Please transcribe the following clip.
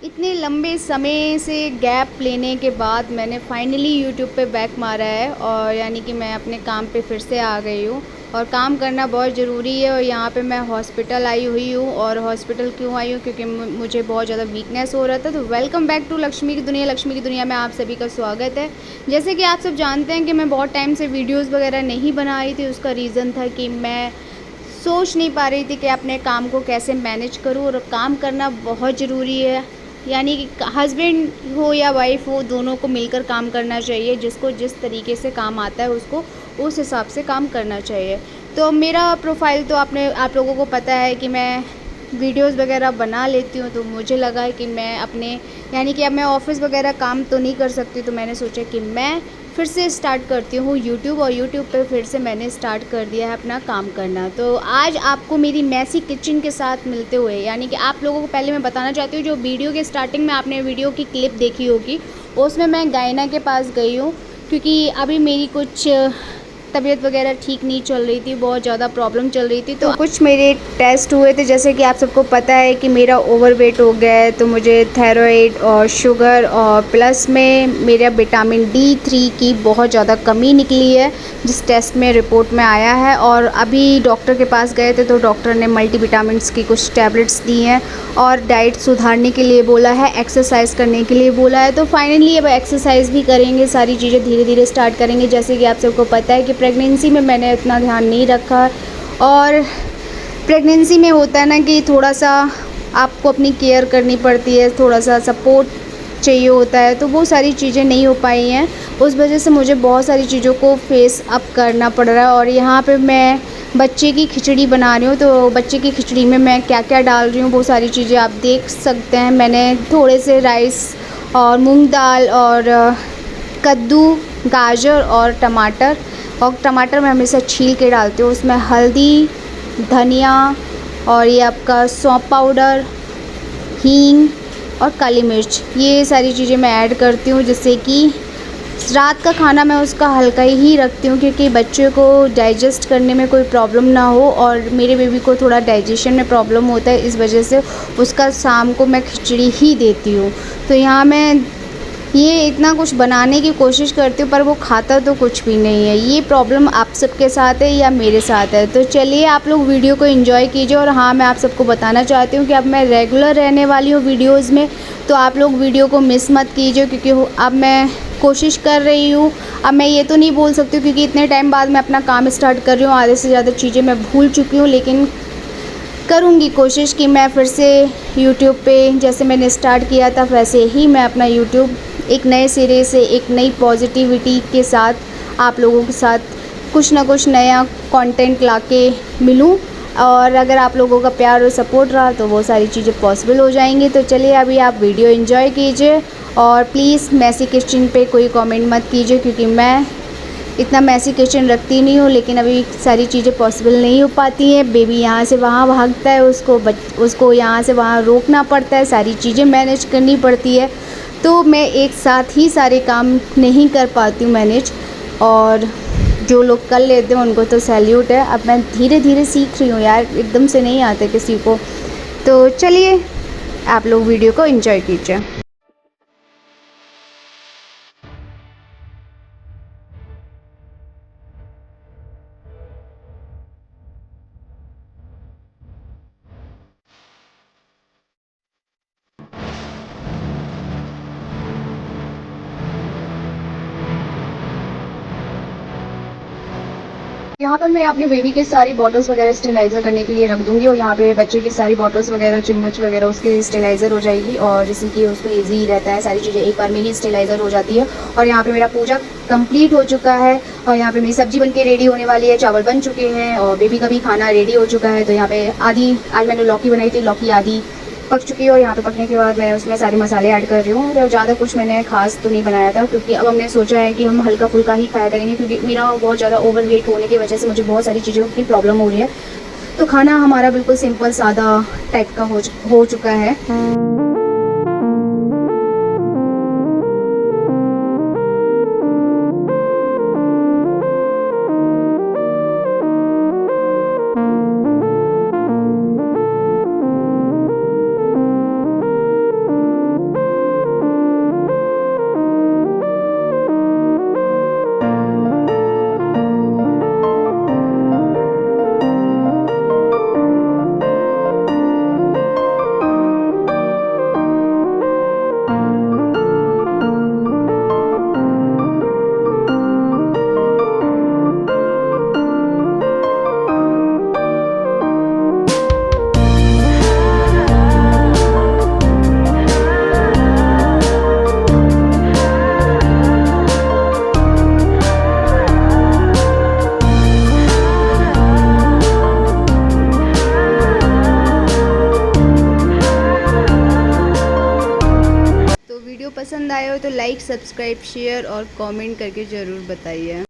इतने लंबे समय से गैप लेने के बाद मैंने फाइनली यूट्यूब पे बैक मारा है और यानी कि मैं अपने काम पे फिर से आ गई हूँ। और काम करना बहुत ज़रूरी है। और यहाँ पे मैं हॉस्पिटल आई हुई हूँ। और हॉस्पिटल क्यों आई हूँ? क्योंकि मुझे बहुत ज़्यादा वीकनेस हो रहा था। तो वेलकम बैक टू लक्ष्मी की दुनिया। लक्ष्मी की दुनिया में आप सभी का स्वागत है। जैसे कि आप सब जानते हैं कि मैं बहुत टाइम से वीडियोज़ वगैरह नहीं बना रही थी। उसका रीज़न था कि मैं सोच नहीं पा रही थी कि अपने काम को कैसे मैनेज करूँ। और काम करना बहुत ज़रूरी है। यानी कि हस्बैंड हो या वाइफ हो, दोनों को मिलकर काम करना चाहिए। जिसको जिस तरीके से काम आता है उसको उस हिसाब से काम करना चाहिए। तो मेरा प्रोफाइल तो आप लोगों को पता है कि मैं वीडियोस वगैरह बना लेती हूँ। तो मुझे लगा है कि मैं अपने यानी कि अब मैं ऑफ़िस वगैरह काम तो नहीं कर सकती। तो मैंने सोचा कि मैं फिर से स्टार्ट करती हूँ यूट्यूब। और यूट्यूब पे फिर से मैंने स्टार्ट कर दिया है अपना काम करना। तो आज आपको मेरी मैसी किचन के साथ मिलते हुए, यानी कि आप लोगों को पहले मैं बताना चाहती हूँ, जो वीडियो के स्टार्टिंग में आपने वीडियो की क्लिप देखी होगी उसमें मैं गायना के पास गई हूँ। क्योंकि अभी मेरी कुछ तबीयत वगैरह ठीक नहीं चल रही थी, बहुत ज़्यादा प्रॉब्लम चल रही थी। तो कुछ मेरे टेस्ट हुए थे। जैसे कि आप सबको पता है कि मेरा ओवरवेट हो गया है। तो मुझे थायराइड और शुगर और प्लस में मेरा विटामिन D3 की बहुत ज़्यादा कमी निकली है, जिस टेस्ट में रिपोर्ट में आया है। और अभी डॉक्टर के पास गए थे तो डॉक्टर ने मल्टीविटामिन्स की कुछ टैबलेट्स दी हैं और डाइट सुधारने के लिए बोला है, एक्सरसाइज करने के लिए बोला है। तो फाइनली अब एक्सरसाइज भी करेंगे, सारी चीज़ें धीरे धीरे स्टार्ट करेंगे। जैसे कि आप सबको पता है कि प्रेगनेंसी में मैंने इतना ध्यान नहीं रखा। और प्रेगनेंसी में होता है ना कि थोड़ा सा आपको अपनी केयर करनी पड़ती है, थोड़ा सा सपोर्ट चाहिए होता है। तो वो सारी चीज़ें नहीं हो पाई हैं। उस वजह से मुझे बहुत सारी चीज़ों को फेस अप करना पड़ रहा है। और यहाँ पे मैं बच्चे की खिचड़ी बना रही हूँ। तो बच्चे की खिचड़ी में मैं क्या क्या डाल रही हूँ वो सारी चीज़ें आप देख सकते हैं। मैंने थोड़े से राइस और मूंग दाल और कद्दू, गाजर और टमाटर मैं हमेशा छील के डालती हूँ। उसमें हल्दी, धनिया और ये आपका सौंफ पाउडर, हींग और काली मिर्च, ये सारी चीज़ें मैं ऐड करती हूँ। जिससे कि रात का खाना मैं उसका हल्का ही रखती हूँ, क्योंकि बच्चे को डाइजेस्ट करने में कोई प्रॉब्लम ना हो। और मेरे बेबी को थोड़ा डाइजेशन में प्रॉब्लम होता है, इस वजह से उसका शाम को मैं खिचड़ी ही देती हूँ। तो यहाँ मैं ये इतना कुछ बनाने की कोशिश करती हूँ पर वो खाता तो कुछ भी नहीं है। ये प्रॉब्लम आप सबके साथ है या मेरे साथ है? तो चलिए आप लोग वीडियो को एंजॉय कीजिए। और हाँ, मैं आप सबको बताना चाहती हूँ कि अब मैं रेगुलर रहने वाली हूँ वीडियोज़ में। तो आप लोग वीडियो को मिस मत कीजिए, क्योंकि अब मैं कोशिश कर रही हूँ। अब मैं ये तो नहीं बोल सकती हूँ, क्योंकि इतने टाइम बाद मैं अपना काम स्टार्ट कर रही हूँ, आधे से ज़्यादा चीज़ें मैं भूल चुकी हूँ। लेकिन करूँगी कोशिश कि मैं फिर से यूट्यूब पे जैसे मैंने स्टार्ट किया था वैसे ही मैं अपना यूट्यूब एक नए सिरे से, एक नई पॉजिटिविटी के साथ आप लोगों के साथ कुछ ना कुछ नया कंटेंट लाके मिलूँ। और अगर आप लोगों का प्यार और सपोर्ट रहा तो वो सारी चीज़ें पॉसिबल हो जाएंगी। तो चलिए अभी आप वीडियो एंजॉय कीजिए। और प्लीज़ मैसी किचन पे कोई कमेंट मत कीजिए, क्योंकि मैं इतना मैसी किचन रखती नहीं हूँ। लेकिन अभी सारी चीज़ें पॉसिबल नहीं हो पाती हैं। बेबी यहाँ से वहाँ भागता है, उसको यहाँ से वहाँ रोकना पड़ता है, सारी चीज़ें मैनेज करनी पड़ती है। तो मैं एक साथ ही सारे काम नहीं कर पाती हूँ मैनेज। और जो लोग कर लेते हैं उनको तो सैल्यूट है। अब मैं धीरे धीरे सीख रही हूँ यार, एकदम से नहीं आते किसी को। तो चलिए आप लोग वीडियो को एंजॉय कीजिए। यहाँ पर मैं अपने बेबी के सारी बॉटल्स वगैरह स्टेलाइजर करने के लिए रख दूंगी। और यहाँ पे बच्चे की सारी बॉटल्स वगैरह, चम्मच वगैरह उसके स्टेलाइजर हो जाएगी। और जिससे कि उसको इजी रहता है, सारी चीज़ें एक बार में ही स्टेलाइजर हो जाती है। और यहाँ पे मेरा पूजा कंप्लीट हो चुका है। और यहाँ पे मेरी सब्जी बन के रेडी होने वाली है, चावल बन चुके हैं और बेबी का भी खाना रेडी हो चुका है। तो यहाँ पे आधी आज मैंने लौकी बनाई थी, लौकी आधी पक चुकी है। और यहाँ पे पकने के बाद मैं उसमें सारे मसाले ऐड कर रही हूँ। और ज़्यादा कुछ मैंने खास तो नहीं बनाया था, क्योंकि अब हमने सोचा है कि हम हल्का फुल्का ही खाया करेंगे, क्योंकि मेरा बहुत ज़्यादा ओवरवेट होने की वजह से मुझे बहुत सारी चीज़ों की प्रॉब्लम हो रही है। तो खाना हमारा बिल्कुल सिंपल सादा टाइप का हो चुका है। लाइक, सब्सक्राइब, शेयर और कमेंट करके ज़रूर बताइए।